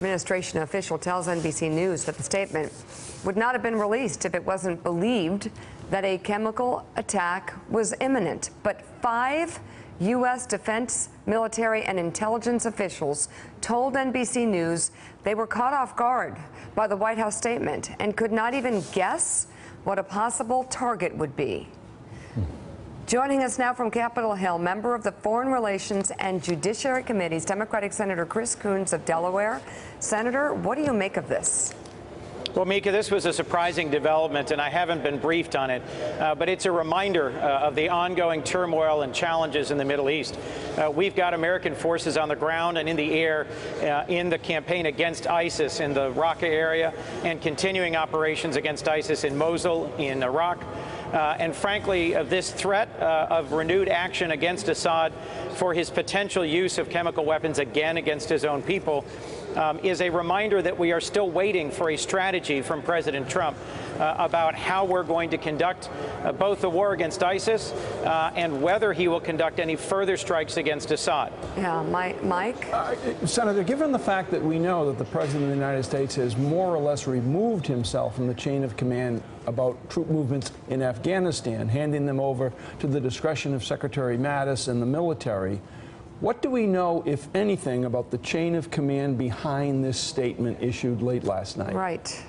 Administration official tells NBC News that the statement would not have been released if it wasn't believed that a chemical attack was imminent. But 5 U.S. defense, military, and intelligence officials told NBC News they were caught off guard by the White House statement and could not even guess what a possible target would be. Joining us now from Capitol Hill, member of the Foreign Relations and Judiciary Committees, Democratic Senator Chris Coons of Delaware. Senator, what do you make of this? Well, Mika, this was a surprising development, and I haven't been briefed on it, but it's a reminder of the ongoing turmoil and challenges in the Middle East. We've got American forces on the ground and in the air in the campaign against ISIS in the Raqqa area and continuing operations against ISIS in Mosul, in Iraq. And frankly, this threat of renewed action against Assad for his potential use of chemical weapons again against his own people is a reminder that we are still waiting for a strategy from President Trump about how we're going to conduct both the war against ISIS and whether he will conduct any further strikes against Assad. Yeah, Mike? Senator, given the fact that we know that the President of the United States has more or less removed himself from the chain of command about troop movements in Afghanistan, handing them over to the discretion of Secretary Mattis and the military, what do we know, if anything, about the chain of command behind this statement issued late last night? Right.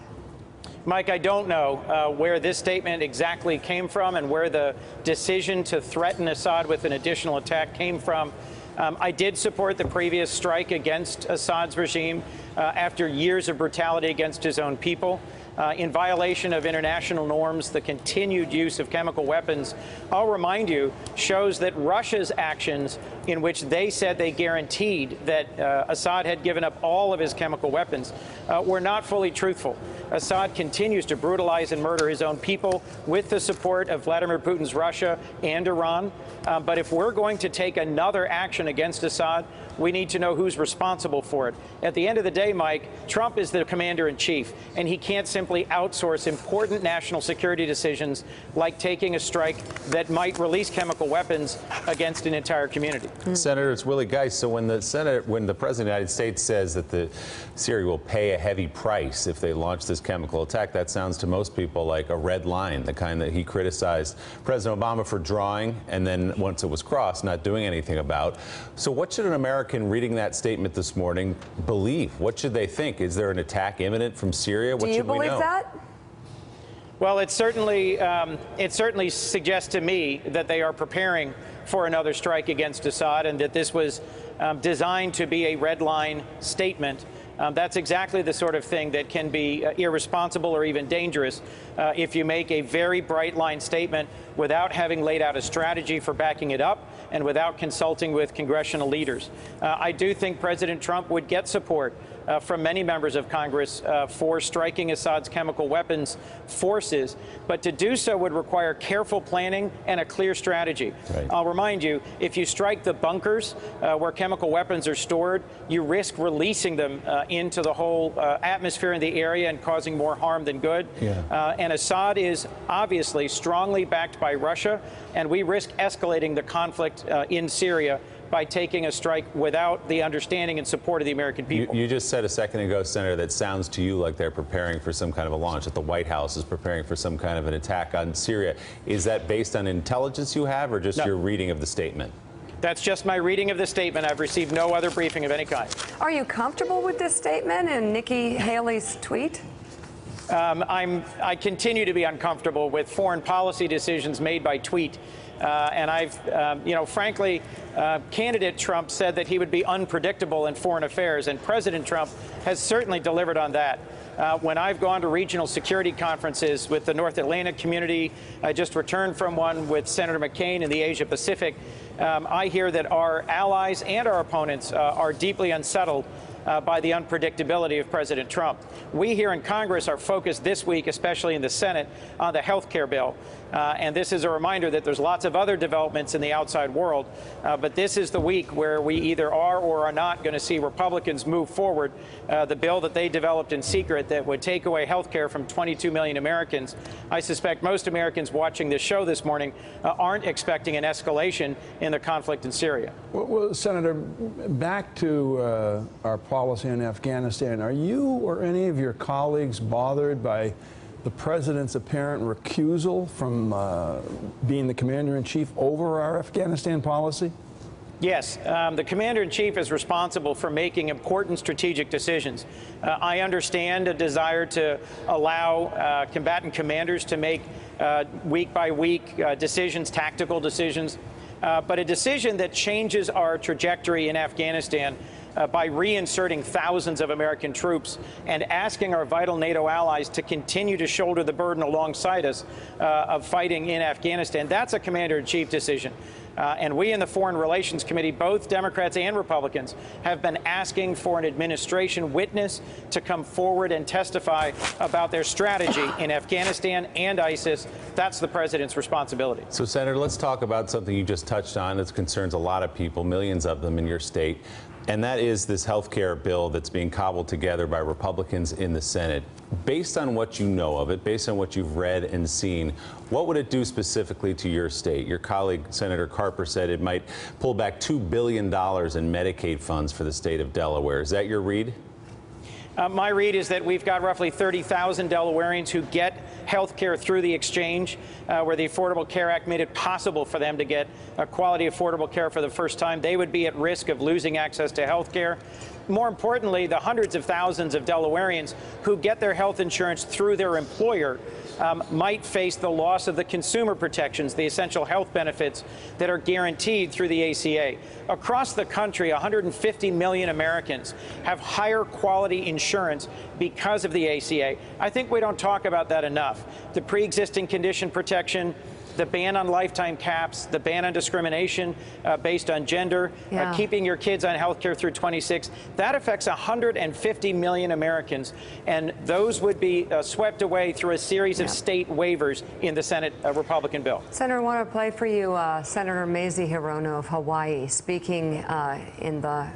Mike, I don't know where this statement exactly came from and where the decision to threaten Assad with an additional attack came from. I did support the previous strike against Assad's regime after years of brutality against his own people. In violation of international norms, the continued use of chemical weapons, I'll remind you, shows that Russia's actions, in which they said they guaranteed that Assad had given up all of his chemical weapons, were not fully truthful. Assad continues to brutalize and murder his own people with the support of Vladimir Putin's Russia and Iran. But if we're going to take another action against Assad, we need to know who's responsible for it. At the end of the day, Mike, Trump is the commander-in-chief, and he can't simply outsource important national security decisions like taking a strike that might release chemical weapons against an entire community. Senator, it's Willie Geist. So when the President of the United States says that Syria will pay a heavy price if they launch this chemical attack, that sounds to most people like a red line, the kind that he criticized President Obama for drawing, and then once it was crossed, not doing anything about. So what should an American reading that statement this morning believe? What should they think? Is there an attack imminent from Syria? What should we know? Do you believe that? Well, it certainly suggests to me that they are preparing for another strike against Assad and that this was designed to be a red line statement. That's exactly the sort of thing that can be irresponsible or even dangerous if you make a very bright line statement without having laid out a strategy for backing it up and without consulting with congressional leaders. I do think President Trump would get support from many members of Congress for striking Assad's chemical weapons forces, but to do so would require careful planning and a clear strategy. Right. I'll remind you, if you strike the bunkers where chemical weapons are stored, you risk releasing them into the whole atmosphere in the area and causing more harm than good. Yeah. And Assad is obviously strongly backed by Russia, and we risk escalating the conflict in Syria by taking a strike without the understanding and support of the American people. You just said a second ago, Senator, that sounds to you like they're preparing for some kind of a launch, that the White House is preparing for some kind of an attack on Syria. Is that based on intelligence you have or just your reading of the statement? That's just my reading of the statement. I've received no other briefing of any kind. Are you comfortable with this statement and Nikki Haley's tweet? I continue to be uncomfortable with foreign policy decisions made by tweet. And I've, frankly, candidate Trump said that he would be unpredictable in foreign affairs, and President Trump has certainly delivered on that. When I've gone to regional security conferences with the North Atlantic community, I just returned from one with Senator McCain in the Asia Pacific, I hear that our allies and our opponents are deeply unsettled by the unpredictability of President Trump. We here in Congress are focused this week, especially in the Senate, on the health care bill. And this is a reminder that there's lots of other developments in the outside world, but this is the week where we either are or are not going to see Republicans move forward the bill that they developed in secret that would take away health care from 22 million Americans. I suspect most Americans watching this show this morning aren't expecting an escalation in the conflict in Syria. Well, Senator, back to our policy in Afghanistan. Are you or any of your colleagues bothered by the president's apparent recusal from being the commander-in-chief over our Afghanistan policy? Yes, the commander-in-chief is responsible for making important strategic decisions. I understand a desire to allow combatant commanders to make week-by-week decisions, tactical decisions, but a decision that changes our trajectory in Afghanistan by reinserting thousands of American troops and asking our vital NATO allies to continue to shoulder the burden alongside us of fighting in Afghanistan. That's a commander-in-chief decision. And we in the Foreign Relations Committee, both Democrats and Republicans, have been asking for an administration witness to come forward and testify about their strategy in Afghanistan and ISIS. That's the president's responsibility. So, Senator, let's talk about something you just touched on that concerns a lot of people, millions of them in your state. And that is this health care bill that's being cobbled together by Republicans in the Senate. Based on what you know of it, based on what you've read and seen, what would it do specifically to your state? Your colleague, Senator Carper, said it might pull back $2 billion in Medicaid funds for the state of Delaware. Is that your read? My read is that we've got roughly 30,000 Delawareans who get health care through the exchange, where the Affordable Care Act made it possible for them to get quality, affordable care for the first time. They would be at risk of losing access to health care. More importantly, the hundreds of thousands of Delawareans who get their health insurance through their employer might face the loss of the consumer protections, the essential health benefits that are guaranteed through the ACA. Across the country, 150 million Americans have higher quality insurance because of the ACA. I think we don't talk about that enough. The pre-existing condition protection, the ban on lifetime caps, the ban on discrimination based on gender, keeping your kids on health care through 26, that affects 150 million Americans, and those would be swept away through a series of state waivers in the Senate Republican bill. Senator, I want to play for you Senator Mazie Hirono of Hawaii speaking in the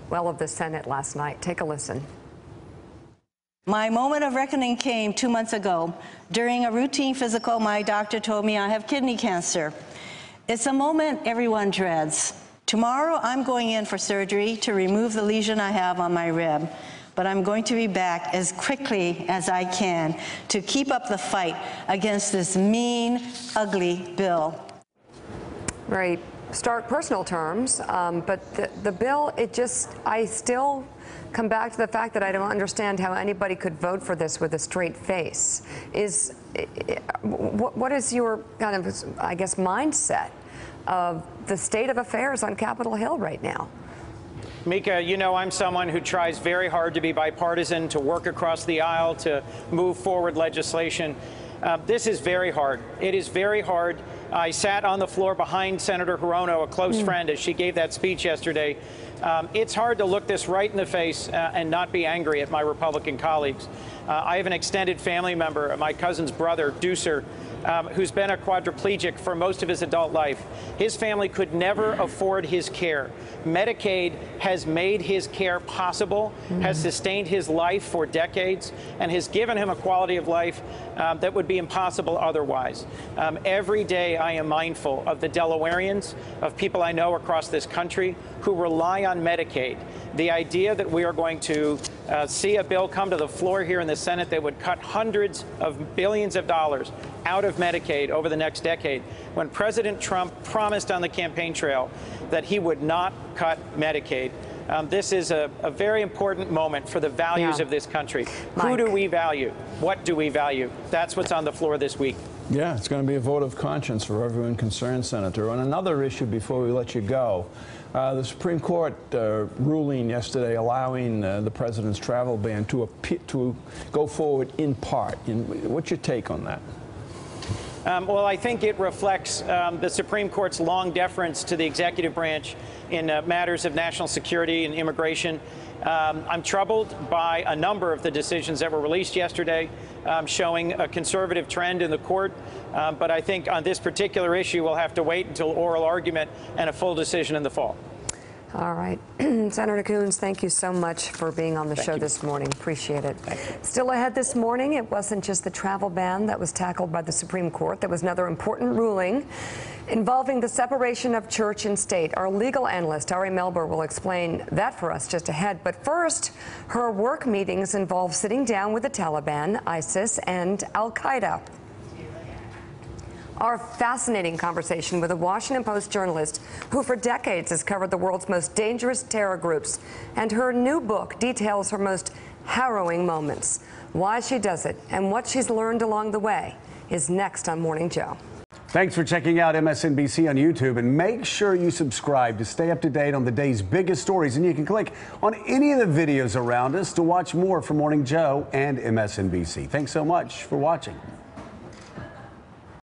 well of the Senate last night. Take a listen. My moment of reckoning came 2 months ago. During a routine physical, my doctor told me I have kidney cancer. It's a moment everyone dreads. Tomorrow, I'm going in for surgery to remove the lesion I have on my rib, but I'm going to be back as quickly as I can to keep up the fight against this mean, ugly bill. Very stark personal terms, but the bill, I still come back to the fact that I don't understand how anybody could vote for this with a straight face. What is your kind of, I guess, mindset of the state of affairs on Capitol Hill right now? Mika, you know I'm someone who tries very hard to be bipartisan, to work across the aisle, to move forward legislation. This is very hard. It is very hard. I sat on the floor behind Senator Hirono, a close friend, as she gave that speech yesterday. It's hard to look this right in the face and not be angry at my Republican colleagues. I have an extended family member, my cousin's brother, Deucer, who's been a quadriplegic for most of his adult life. His family could never afford his care. Medicaid has made his care possible, has sustained his life for decades, and has given him a quality of life that would be impossible otherwise. Every day I am mindful of the Delawareans, of people I know across this country who rely on Medicaid. The idea that we are going to see a bill come to the floor here in the Senate that would cut hundreds of billions of dollars out of Medicaid over the next decade, when President Trump promised on the campaign trail that he would not cut Medicaid. This is a very important moment for the values of this country. Who do we value? What do we value? That's what's on the floor this week. Yeah, it's going to be a vote of conscience for everyone concerned, Senator. On another issue before we let you go, the Supreme Court ruling yesterday allowing the president's travel ban to go forward in part. What's your take on that? Well, I think it reflects the Supreme Court's long deference to the executive branch in matters of national security and immigration. I'm troubled by a number of the decisions that were released yesterday, showing a conservative trend in the court. But I think on this particular issue, we'll have to wait until oral argument and a full decision in the fall. All right. Senator Coons, thank you so much for being on the show this morning. Appreciate it. Still ahead this morning, it wasn't just the travel ban that was tackled by the Supreme Court. There was another important ruling involving the separation of church and state. Our legal analyst, Ari Melber, will explain that for us just ahead. But first, her work meetings involve sitting down with the Taliban, ISIS, and al-Qaeda. Our fascinating conversation with a Washington Post journalist who for decades has covered the world's most dangerous terror groups. And her new book details her most harrowing moments. Why she does it and what she's learned along the way is next on Morning Joe. Thanks for checking out MSNBC on YouTube, and make sure you subscribe to stay up to date on the day's biggest stories. And you can click on any of the videos around us to watch more from Morning Joe and MSNBC. Thanks so much for watching.